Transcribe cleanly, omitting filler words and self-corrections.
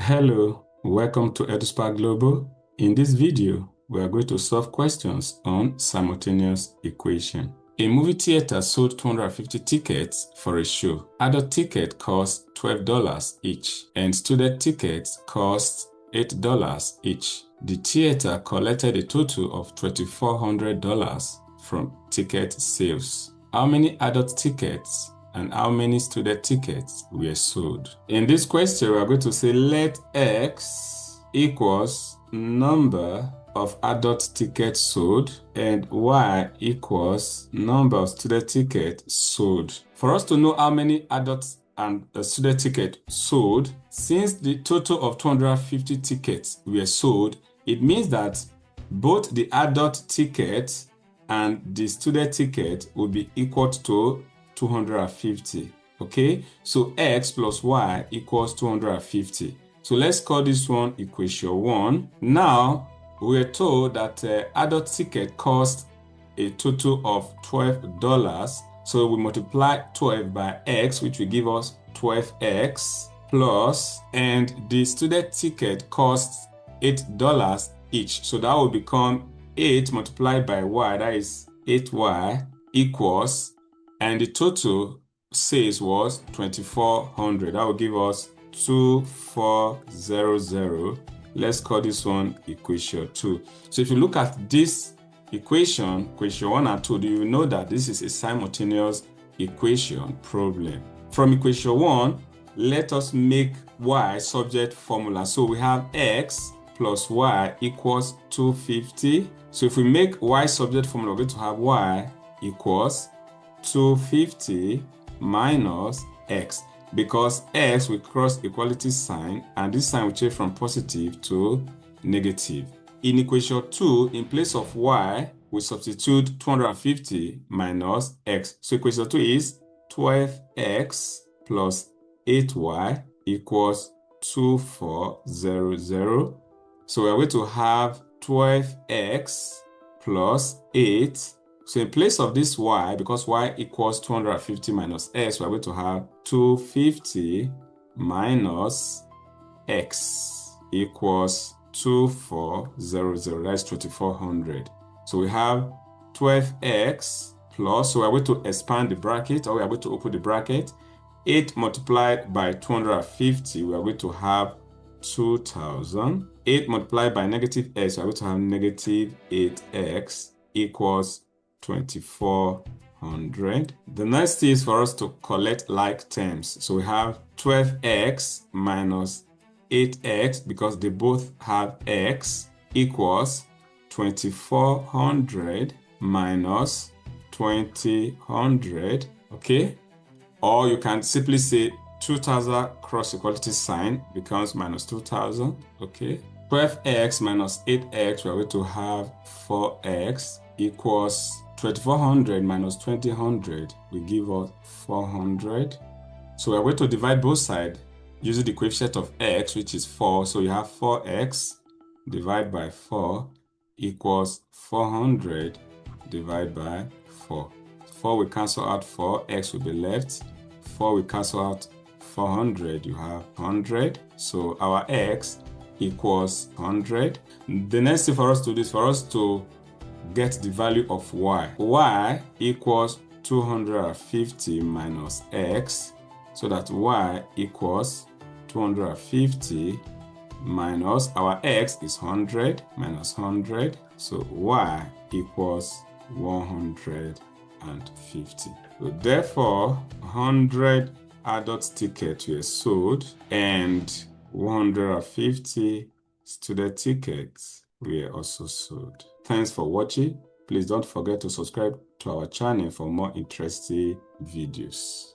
Hello, welcome to EduSpark Global. In this video, we are going to solve questions on simultaneous equation. A movie theater sold 250 tickets for a show. Adult ticket cost $12 each, and student tickets cost $8 each. The theater collected a total of $2,400 from ticket sales. How many adult tickets and how many student tickets were sold? In this question, we are going to say let X equals number of adult tickets sold and Y equals number of student tickets sold. For us to know how many adult and student tickets sold, since the total of 250 tickets were sold, it means that both the adult ticket and the student ticket will be equal to 250. Okay, so X plus Y equals 250. So let's call this one equation 1. Now we are told that adult ticket costs a total of $12. So we multiply 12 by X, which will give us 12X plus, and the student ticket costs $8 each. So that will become 8 multiplied by Y, that is 8Y equals, and the total sales was 2,400. That will give us 2400. Let's call this one equation 2. So if you look at this equation 1 and 2, do you know that this is a simultaneous equation problem? From equation 1, let us make Y subject formula. So we have X plus Y equals 250. So if we make Y subject formula, we're going to have Y equals 250 minus X, because X will cross equality sign and this sign will change from positive to negative. In equation 2, in place of Y, we substitute 250 minus X. So equation 2 is 12X plus 8Y equals 2400. So we're going to have 12X plus 8. So in place of this Y, because Y equals 250 minus X, we're going to have 250 minus X equals 2400. That's 2400. So we have 12X plus, so we're going to expand the bracket, or we are going to open the bracket. 8 multiplied by 250, we are going to have 2000. 8 multiplied by negative X, we are going to have negative 8X equals 2400. The next thing is for us to collect like terms. So we have 12X minus 8X, because they both have X, equals 2400 minus 2000. Okay, or you can simply say 2000 cross equality sign becomes minus 2000. Okay, 12X minus 8X, we're going to have 4X equals 2400 minus 2000 will give us 400. So we're going to divide both sides using the coefficient of X, which is 4. So you have 4X divided by 4 equals 400 divided by 4. 4 will cancel out 4, X will be left. 4 will cancel out 400, you have 100. So our X equals 100. The next thing for us to do is for us to get the value of Y. Y equals 250 minus X, so that Y equals 250 minus our X is 100 minus 100. So Y equals 150. So therefore, 100 adult tickets were sold and 150 student tickets were also sold. Thanks for watching. Please don't forget to subscribe to our channel for more interesting videos.